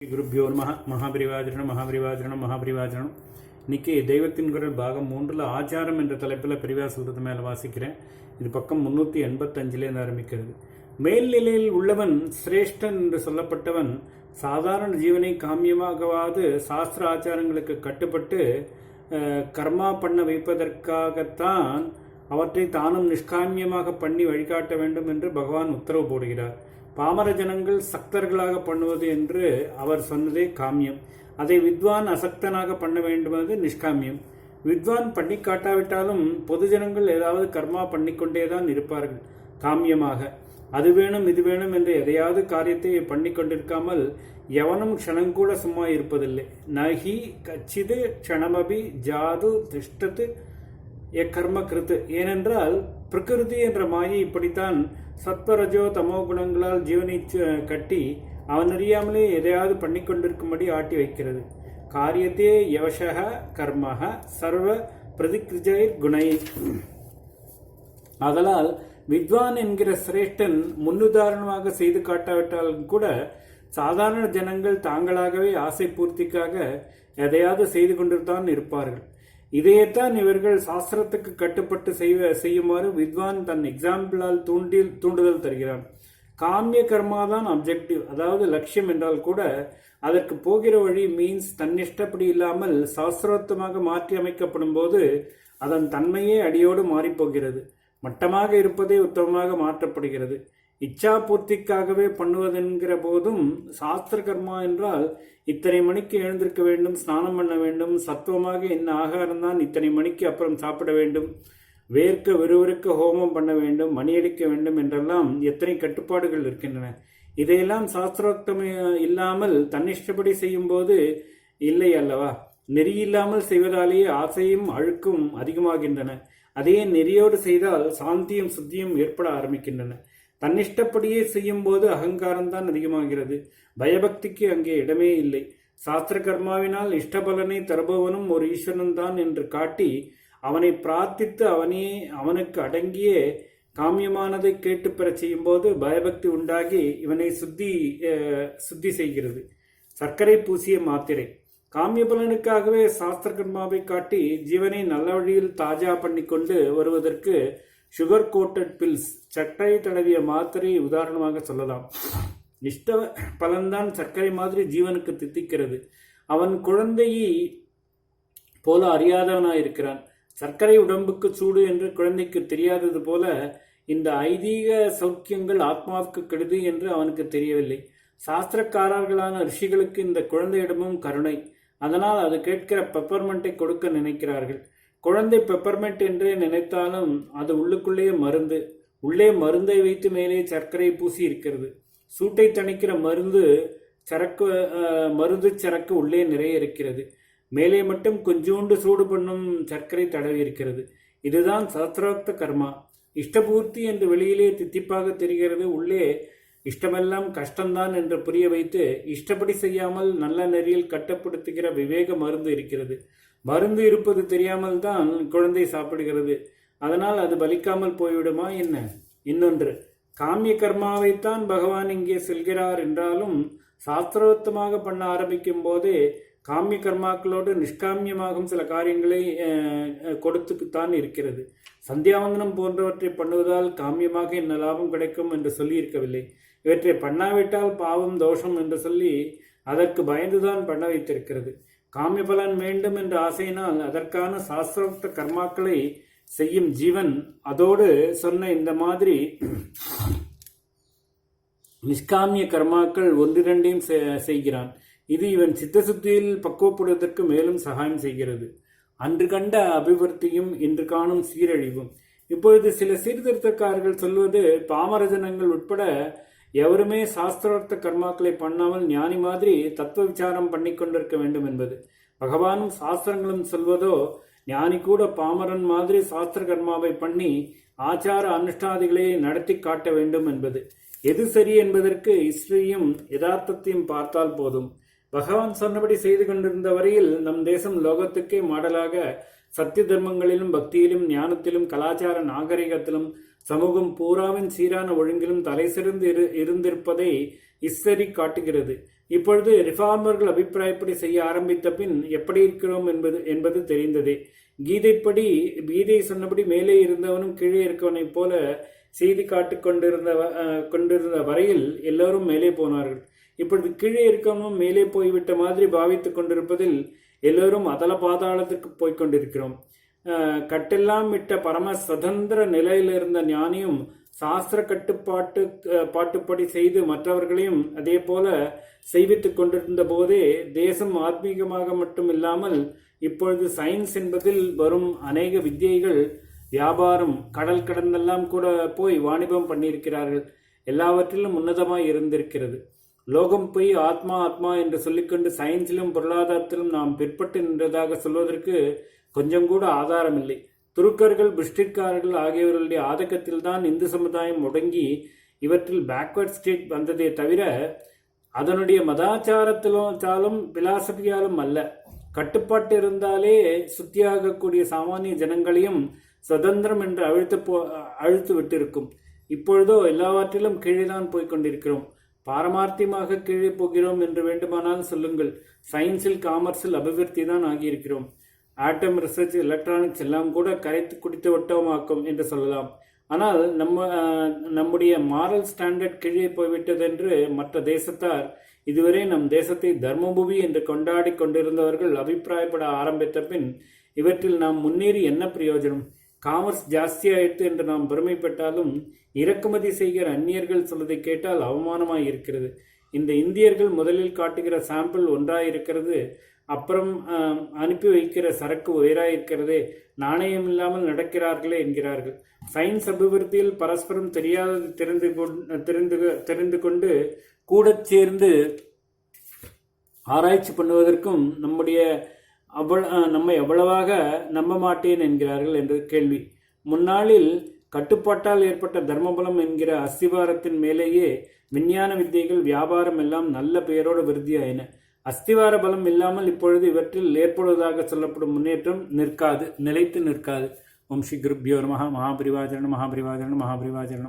குருப்பியோ நம. மகாபரிவாஜனம். இன்னைக்கு தெய்வத்தின் குரல் பாகம் 3ல் ஆச்சாரம் என்ற தலைப்பில் பிரிவா சொல்றது மேலே வாசிக்கிறேன். இது பக்கம் 385 ஆரம்பிக்கிறது. மேல்நிலையில் உள்ளவன் சிரேஷ்டன் என்று சொல்லப்பட்டவன் சாதாரண ஜீவனை காமியமாகவாது சாஸ்திர ஆச்சாரங்களுக்கு கட்டுப்பட்டு கர்மா பண்ண வைப்பதற்காகத்தான் அவற்றை தானும் நிஷ்காமியமாக பண்ணி வழிகாட்ட வேண்டும் என்று பகவான் உத்தரவு போடுகிறார். பாமர ஜனங்கள் சக்தர்களாக பண்ணுவது என்று அவர் சொன்னதே காமியம். அதை வித்வான் அசக்தனாக பண்ண வேண்டுவது நிஷ்காமியம். வித்வான் பண்ணி காட்டாவிட்டாலும் பொது ஜனங்கள் ஏதாவது கர்மா பண்ணிக்கொண்டேதான் இருப்பார்கள் காமியமாக. அது வேணும் இது வேணும் என்று எதையாவது காரியத்தை பண்ணி கொண்டிருக்காமல் எவனும் க்ஷணங்கூட சும்மா இருப்பதில்லை. நகி கச்சிது க்ஷணமபி ஜாது திஷ்டத்து கர்ம கிருத்து. ஏனென்றால் பிரகிருதி என்ற மாயை இப்படித்தான் சத்வரஜோ தமோ குணங்களால் ஜீவனை கட்டி அவன் அறியாமலே எதையாவது பண்ணி கொண்டிருக்கும்படி ஆட்டி வைக்கிறது. காரியத்தே யவசக கர்மக சர்வ பிரதிகிருஜைர் குணை. ஆதலால் வித்வான் என்கிற சிரேஷ்டன் முன்னுதாரணமாக செய்து காட்டாவிட்டாலும் கூட சாதாரண ஜனங்கள் தாங்களாகவே ஆசை பூர்த்திக்காக எதையாவது செய்து கொண்டுதான் இருப்பார்கள். இதையத்தான் இவர்கள் சாஸ்திரத்துக்கு கட்டுப்பட்டு செய்யுமாறு வித்வான் தன் எக்ஸாம்பிளால் தூண்டுதல் தருகிறான். காமிய கர்மாதான் அப்ஜெக்டிவ், அதாவது லட்சியம் என்றால் கூட அதற்கு போகிற வழி மீன்ஸ் தன்னிஷ்டப்படி இல்லாமல் சாஸ்திரோத்தமாக மாற்றி அமைக்கப்படும் போது அதன் தன்மையே அடியோடு மாறிப்போகிறது. மட்டமாக இருப்பதே உத்தமமாக மாற்றப்படுகிறது. இச்சா பூர்த்திக்காகவே பண்ணுவதென்கிற போதும் சாஸ்திர கர்மா என்றால் இத்தனை மணிக்கு எழுந்திருக்க வேண்டும், ஸ்நானம் பண்ண வேண்டும், சத்துவமாக என்ன ஆகாரம் தான் இத்தனை மணிக்கு அப்புறம் சாப்பிட வேண்டும், வேர்க்க விறுவிறுக்க ஹோமம் பண்ண வேண்டும், மணியடிக்க வேண்டும் என்றெல்லாம் எத்தனை கட்டுப்பாடுகள் இருக்கின்றன. இதையெல்லாம் சாஸ்திரோக்தம் இல்லாமல் தன்னிஷ்டப்படி செய்யும் போது இல்லை அல்லவா? நெறியில்லாமல் செய்வதாலேயே ஆசையும் அழுக்கும் அதிகமாகின்றன. அதையே நெறியோடு செய்தால் சாந்தியும் சுத்தியும் ஏற்பட ஆரம்பிக்கின்றன. தன்னிஷ்டப்படியே செய்யும் போது அகங்காரம்தான் அதிகமாகிறது. பயபக்திக்கு அங்கே இடமே இல்லை. சாஸ்திர கர்மாவினால் இஷ்டபலனை தருபவனும் ஒரு ஈஸ்வரன் தான் என்று காட்டி அவனை பிரார்த்தித்து அவனுக்கு அடங்கிய காமியமானதை கேட்டு பெற செய்யும் போது பயபக்தி உண்டாகி இவனை சுத்தி செய்கிறது. சர்க்கரை பூசிய மாத்திரை. காமிய பலனுக்காகவே சாஸ்திர கர்மாவை காட்டி ஜீவனை நல்ல வழியில் தாஜா பண்ணி கொண்டு வருவதற்கு சுகர் கோட்டட் பில்ஸ், சர்க்கரை தடவிய மாத்திரை உதாரணமாக சொல்லலாம். இஷ்ட பலன்தான் சர்க்கரை மாதிரி ஜீவனுக்கு தித்திக்கிறது. அவன் குழந்தையை போல அறியாதவனாயிருக்கிறான். சர்க்கரை உடம்புக்கு சூடு என்று குழந்தைக்கு தெரியாதது போல இந்த ஐதீக சௌக்கியங்கள் ஆத்மாவுக்கு கெடுது என்று அவனுக்கு தெரியவில்லை. சாஸ்திரக்காரர்களான ரிஷிகளுக்கு இந்த குழந்தையிடமும் கருணை. அதனால் அது கேட்கிற பெப்பர்மெண்ட்டை கொடுக்க நினைக்கிறார்கள். குழந்தை பெப்பர்மெண்ட் என்றே நினைத்தாலும் அது உள்ளுக்குள்ளேயே மருந்து. உள்ளே மருந்தை வைத்து மேலே சர்க்கரை பூசி இருக்கிறது. சூட்டை தணிக்கிற மருந்து சரக்கு உள்ளே நிறைய இருக்கிறது. மேலே மட்டும் கொஞ்சோண்டு சூடு பண்ணும் சர்க்கரை தடவி இருக்கிறது. இதுதான் சாஸ்திரோக்த கர்மா. இஷ்டபூர்த்தி என்று வெளியிலே தித்திப்பாக தெரிகிறது. உள்ளே இஷ்டமெல்லாம் கஷ்டம்தான் என்று புரிய வைத்து இஷ்டப்படி செய்யாமல் நல்ல நெறியில் கட்டுப்படுத்துகிற விவேக மருந்து இருக்கிறது. மருந்து இருப்பது தெரியாமல் தான் குழந்தை சாப்பிடுகிறது. அதனால் அது பலிக்காமல் போய்விடுமா என்ன? இன்னொன்று, காமிய கர்மாவைத்தான் பகவான் இங்கே செல்கிறார் என்றாலும் சாஸ்திரோத்தமாக பண்ண ஆரம்பிக்கும் போதே காமிய கர்மாக்களோடு நிஷ்காமியமாகும் சில காரியங்களை கொடுத்துத்தான் இருக்கிறது. சந்தியாவந்தனம் போன்றவற்றை பண்ணுவதால் காமியமாக என்ன லாபம் கிடைக்கும் என்று சொல்லி இருக்கவில்லை. இவற்றை பண்ணாவிட்டால் பாவம் தோஷம் என்று சொல்லி அதற்கு பயந்துதான் பண்ண வைத்திருக்கிறது. காமிய பலன் வேண்டும் என்ற ஆசையினால் அதற்கான சாஸ்திரோக்த கர்மாக்களை செய்யும் ஜீவன் அதோடு சொன்ன இந்த மாதிரி நிஷ்காமிய கர்மாக்கள் ஒன்றிரண்டையும் செய்கிறான். இது இவன் சித்தசுத்தியில் பக்குவப்படுவதற்கு மேலும் சகாயம் செய்கிறது. அன்று கண்ட அபிவிருத்தியும் இன்று காணும் சீரழிவும். இப்பொழுது சில சீர்திருத்தக்காரர்கள் சொல்வது பாமர ஜனங்கள் உட்பட எவருமே சாஸ்திரோக்த கர்மாக்களை பண்ணாமல் ஞானி மாதிரி தத்துவ விசாரம் பண்ணி கொண்டிருக்க வேண்டும் என்பது. பகவானும் சாஸ்திரங்களும் சொல்வதோ ஞானி கூட பாமரன் மாதிரி சாஸ்திர கர்மாவை பண்ணி ஆச்சார அனுஷ்டாதிகளை நடத்தி காட்ட வேண்டும் என்பது. எது சரி என்பதற்கு ஹிஸ்டரியும் யதார்த்தத்தையும் பார்த்தால் போதும். பகவான் சொன்னபடி செய்து கொண்டிருந்த வரையில் நம் தேசம் லோகத்துக்கே மாடலாக சத்திய தர்மங்களிலும் பக்தியிலும் ஞானத்திலும் கலாச்சார நாகரிகத்திலும் சமூகம் பூராவின் சீரான ஒழுங்கிலும் தலை சிறந்து இருந்திருப்பதை இஸ்ஸரி காட்டுகிறது. இப்பொழுது ரிஃபார்மர்கள் அபிப்பிராயப்படி செய்ய ஆரம்பித்த பின் எப்படி இருக்கிறோம் என்பது தெரிந்ததே. கீதை சொன்னபடி மேலே இருந்தவனும் கீழே இருக்கவனைப் போல செய்தி காட்டிக் கொண்டிருந்த வரையில் எல்லோரும் மேலே போனார்கள். இப்பொழுது கீழே இருக்கவனும் மேலே போய்விட்ட மாதிரி பாவித்துக் கொண்டிருப்பதில் எல்லோரும் அதல பாதாளத்திற்கு போய்கொண்டிருக்கிறோம். கட்டெல்லாம் விட்ட பரம சுதந்திர நிலையில் இருந்த ஞானியும் சாஸ்திர பாட்டுப்படி செய்து மற்றவர்களையும் அதே போல செய்வித்துக் கொண்டிருந்த போதே தேசம் ஆத்மீகமாக மட்டும் இல்லாமல் இப்பொழுது சயின்ஸ் என்பதில் வரும் அநேக வித்தியைகள் வியாபாரம் கடல் கடந்தெல்லாம் கூட போய் வாணிபம் பண்ணியிருக்கிறார்கள். எல்லாவற்றிலும் உன்னதமாய் இருந்திருக்கிறது. லோகம் போய் ஆத்மா ஆத்மா என்று சொல்லிக்கொண்டு சயின்ஸிலும் பொருளாதாரத்திலும் நாம் பிற்பட்டு நின்றதாக சொல்வதற்கு கொஞ்சம் கூட ஆதாரம் இல்லை. துருக்கர்கள், பிரிட்டிஷ்காரர்கள் ஆகியவர்களுடைய ஆதக்கத்தில் தான் இந்து சமுதாயம் முடங்கி இவற்றில் பேக்வர்ட் ஸ்டேட் வந்ததே தவிர அதனுடைய மதாச்சாரத்திலும் பிலாசபியாலும் அல்ல. கட்டுப்பாட்டு இருந்தாலே சுத்தியாகக்கூடிய சாமானிய ஜனங்களையும் சுதந்திரம் என்று அழுத்து விட்டிருக்கும். இப்பொழுதோ எல்லாவற்றிலும் கீழேதான் போய்கொண்டிருக்கிறோம். பாரமார்த்தியமாக கீழே போகிறோம் என்று வேண்டுமானால் சொல்லுங்கள். சயின்ஸில் காமர்ஸில் அபிவிருத்தி தான் ஆகியிருக்கிறோம். ஆட்டம் ரிசர்ச், எலக்ட்ரானிக்ஸ் எல்லாம் கூட கரைத்து குடித்து வட்டமாக்கும் என்று சொல்லலாம். ஆனால் நம்முடைய மாரல் ஸ்டாண்டர்ட் கீழே போய்விட்டது என்று மற்ற தேசத்தார், இதுவரை நம் தேசத்தை தர்மபூமி என்று கொண்டாடி கொண்டிருந்தவர்கள் அபிப்பிராயப்பட ஆரம்பித்த பின் இவற்றில் நாம் முன்னேறி என்ன பிரயோஜனம்? காமர்ஸ் ஜாஸ்தியாயிற்று என்று நாம் பெருமைப்பட்டாலும் இறக்குமதி செய்கிற அந்நியர்கள் சொல்வதை கேட்டால் அவமானமாய் இருக்கிறது. இந்த இந்தியர்கள் முதலில் காட்டுகிற சாம்பிள் ஒன்றாயிருக்கிறது, அப்புறம் அனுப்பி வைக்கிற சரக்கு உயராயிருக்கிறதே, நாணயம் இல்லாமல் நடக்கிறார்களே என்கிறார்கள். சயின்ஸ் அபிவிருத்தியில் பரஸ்பரம் தெரியாதது தெரிந்து கொண்டு கூட சேர்ந்து ஆராய்ச்சி பண்ணுவதற்கும் நம்மை எவ்வளவாக நம்ப மாட்டேன் என்கிறார்கள் என்று கேள்வி. முன்னாளில் கட்டுப்பாட்டால் ஏற்பட்ட தர்மபலம் என்கிற அஸ்திவாரத்தின் மேலேயே விஞ்ஞான வித்தியைகள், வியாபாரம் எல்லாம் நல்ல பெயரோடு விருத்தியாயின. அஸ்திவார பலம் இல்லாமல் இப்பொழுது இவற்றில் ஏற்படுவதாக சொல்லப்படும் முன்னேற்றம் நிலைத்து நிற்காது. ஓம் ஸ்ரீ குருப்யோ நமஹ. மகாபரிவாஜனம் மகாபரிவாஜனம் மகாபரிவாஜனம்.